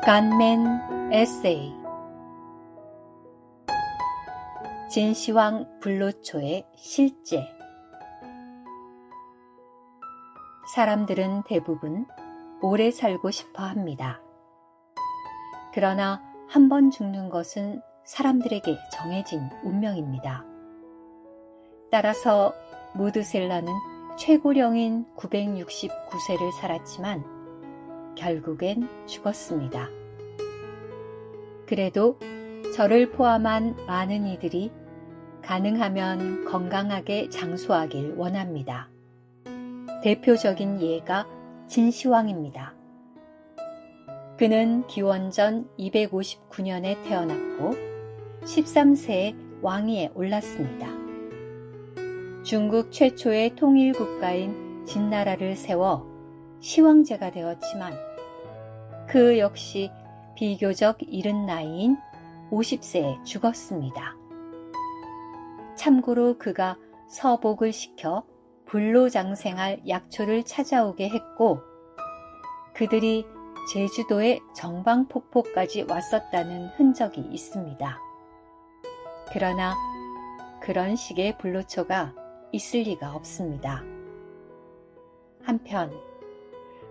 간멘 에세이 진시황 불로초의 실제. 사람들은 대부분 오래 살고 싶어 합니다. 그러나 한 번 죽는 것은 사람들에게 정해진 운명입니다. 따라서 무드셀라는 최고령인 969세를 살았지만 결국엔 죽었습니다. 그래도 저를 포함한 많은 이들이 가능하면 건강하게 장수하길 원합니다. 대표적인 예가 진시황입니다. 그는 기원전 259년에 태어났고 13세에 왕위에 올랐습니다. 중국 최초의 통일 국가인 진나라를 세워 시황제가 되었지만 그 역시 비교적 이른 나이인 50세에 죽었습니다. 참고로 그가 서복을 시켜 불로장생할 약초를 찾아오게 했고 그들이 제주도의 정방폭포까지 왔었다는 흔적이 있습니다. 그러나 그런 식의 불로초가 있을 리가 없습니다. 한편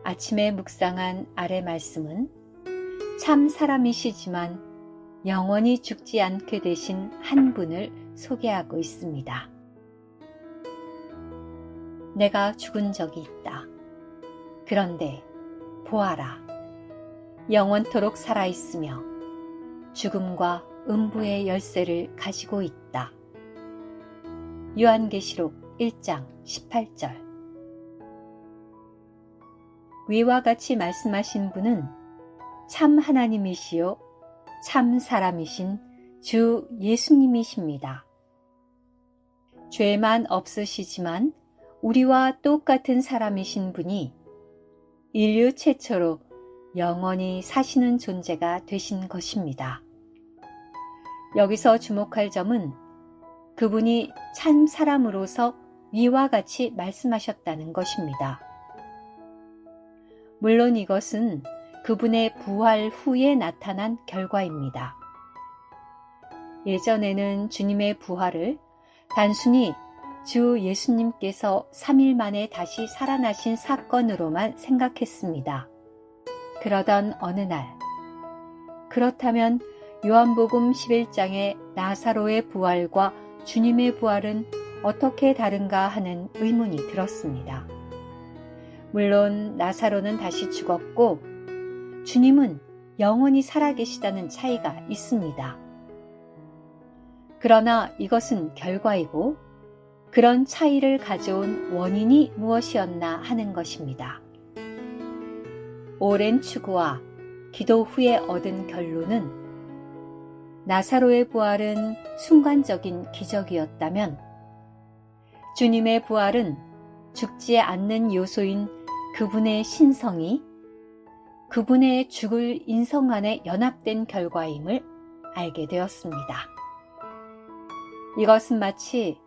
아침에 묵상한 아래 말씀은 참 사람이시지만 영원히 죽지 않게 되신 한 분을 소개하고 있습니다. 내가 죽은 적이 있다. 그런데 보아라. 영원토록 살아있으며 죽음과 음부의 열쇠를 가지고 있다. 요한계시록 1장 18절. 위와 같이 말씀하신 분은 참 하나님이시요 참 사람이신 주 예수님이십니다. 죄만 없으시지만 우리와 똑같은 사람이신 분이 인류 최초로 영원히 사시는 존재가 되신 것입니다. 여기서 주목할 점은 그분이 참 사람으로서 위와 같이 말씀하셨다는 것입니다. 물론 이것은 그분의 부활 후에 나타난 결과입니다. 예전에는 주님의 부활을 단순히 주 예수님께서 3일 만에 다시 살아나신 사건으로만 생각했습니다. 그러던 어느 날, 그렇다면 요한복음 11장의 나사로의 부활과 주님의 부활은 어떻게 다른가 하는 의문이 들었습니다. 물론 나사로는 다시 죽었고 주님은 영원히 살아계시다는 차이가 있습니다. 그러나 이것은 결과이고 그런 차이를 가져온 원인이 무엇이었나 하는 것입니다. 오랜 추구와 기도 후에 얻은 결론은 나사로의 부활은 순간적인 기적이었다면 주님의 부활은 죽지 않는 요소인 그분의 신성이 그분의 죽을 인성 안에 연합된 결과임을 알게 되었습니다. 이것은 마치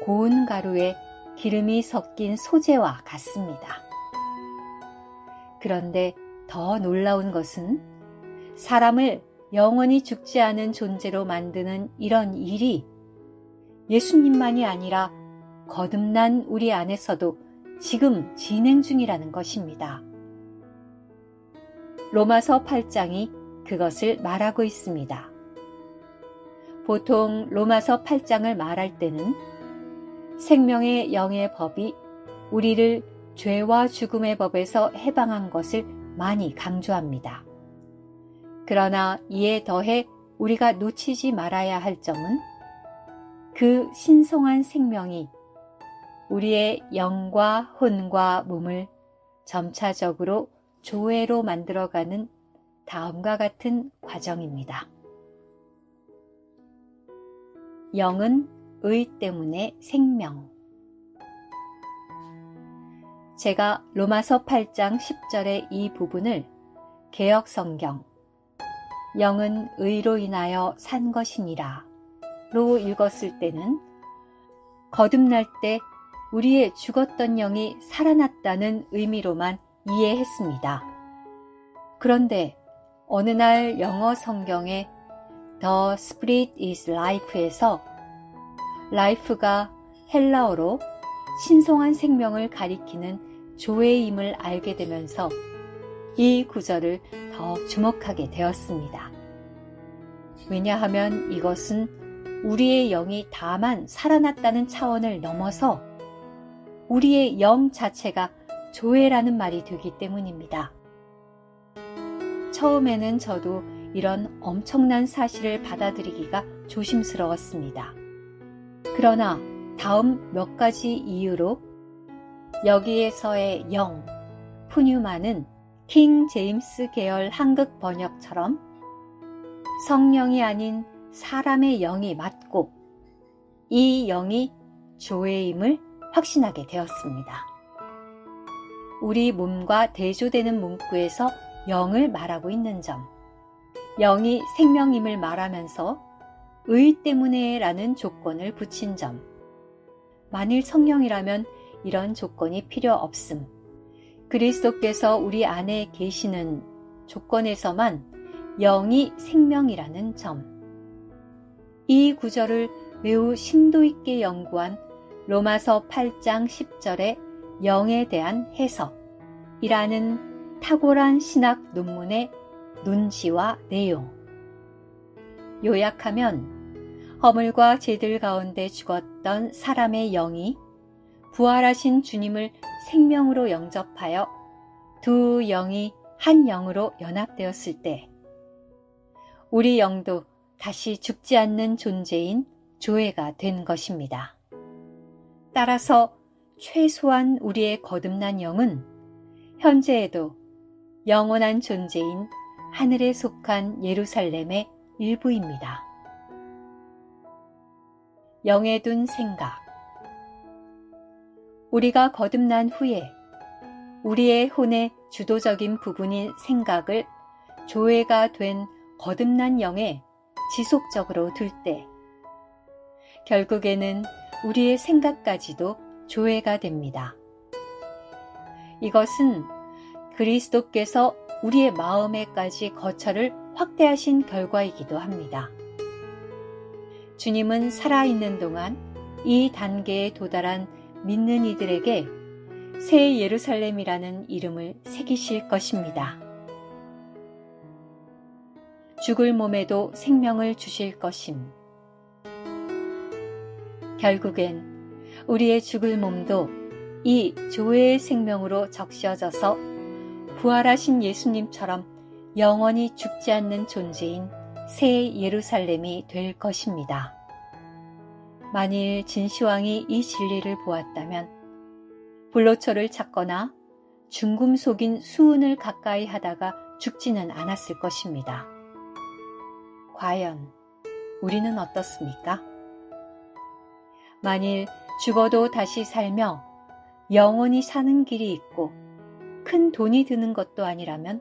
고운 가루에 기름이 섞인 소재와 같습니다. 그런데 더 놀라운 것은 사람을 영원히 죽지 않은 존재로 만드는 이런 일이 예수님만이 아니라 거듭난 우리 안에서도 지금 진행 중이라는 것입니다. 로마서 8장이 그것을 말하고 있습니다. 보통 로마서 8장을 말할 때는 생명의 영의 법이 우리를 죄와 죽음의 법에서 해방한 것을 많이 강조합니다. 그러나 이에 더해 우리가 놓치지 말아야 할 점은 그 신성한 생명이 우리의 영과 혼과 몸을 점차적으로 조회로 만들어가는 다음과 같은 과정입니다. 영은 의 때문에 생명. 제가 로마서 8장 10절의 이 부분을 개역성경 영은 의로 인하여 산 것이니라 로 읽었을 때는 거듭날 때 우리의 죽었던 영이 살아났다는 의미로만 이해했습니다. 그런데 어느 날 영어 성경에 The Spirit is Life에서 life가 헬라어로 신성한 생명을 가리키는 조회임을 알게 되면서 이 구절을 더 주목하게 되었습니다. 왜냐하면 이것은 우리의 영이 다만 살아났다는 차원을 넘어서 우리의 영 자체가 조회라는 말이 되기 때문입니다. 처음에는 저도 이런 엄청난 사실을 받아들이기가 조심스러웠습니다. 그러나 다음 몇 가지 이유로 여기에서의 영, 푸뉴마는 킹 제임스 계열 한국 번역처럼 성령이 아닌 사람의 영이 맞고 이 영이 조회임을 확신하게 되었습니다. 우리 몸과 대조되는 문구에서 영을 말하고 있는 점, 영이 생명임을 말하면서 의 때문에 라는 조건을 붙인 점, 만일 성령이라면 이런 조건이 필요 없음, 그리스도께서 우리 안에 계시는 조건에서만 영이 생명이라는 점, 이 구절을 매우 심도 있게 연구한 로마서 8장 10절의 영에 대한 해석이라는 탁월한 신학 논문의 논지와 내용. 요약하면 허물과 죄들 가운데 죽었던 사람의 영이 부활하신 주님을 생명으로 영접하여 두 영이 한 영으로 연합되었을 때 우리 영도 다시 죽지 않는 존재인 조회가 된 것입니다. 따라서 최소한 우리의 거듭난 영은 현재에도 영원한 존재인 하늘에 속한 예루살렘의 일부입니다. 영에 둔 생각. 우리가 거듭난 후에 우리의 혼의 주도적인 부분인 생각을 조회가 된 거듭난 영에 지속적으로 둘 때 결국에는 우리의 생각까지도 조회가 됩니다. 이것은 그리스도께서 우리의 마음에까지 거처를 확대하신 결과이기도 합니다. 주님은 살아있는 동안 이 단계에 도달한 믿는 이들에게 새 예루살렘이라는 이름을 새기실 것입니다. 죽을 몸에도 생명을 주실 것임. 결국엔 우리의 죽을 몸도 이 조회의 생명으로 적셔져서 부활하신 예수님처럼 영원히 죽지 않는 존재인 새 예루살렘이 될 것입니다. 만일 진시황이 이 진리를 보았다면 불로초를 찾거나 중금속인 수은을 가까이 하다가 죽지는 않았을 것입니다. 과연 우리는 어떻습니까? 만일 죽어도 다시 살며 영원히 사는 길이 있고 큰 돈이 드는 것도 아니라면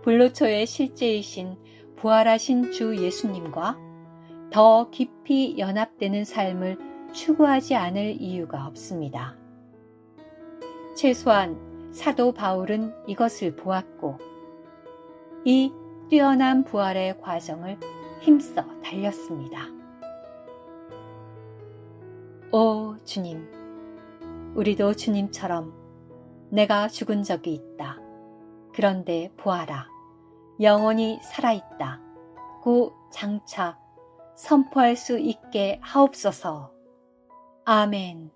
불로초의 실제이신 부활하신 주 예수님과 더 깊이 연합되는 삶을 추구하지 않을 이유가 없습니다. 최소한 사도 바울은 이것을 보았고 이 뛰어난 부활의 과정을 힘써 달렸습니다. 오 주님, 우리도 주님처럼 내가 죽은 적이 있다. 그런데 보아라, 영원히 살아있다. 고 장차 선포할 수 있게 하옵소서. 아멘.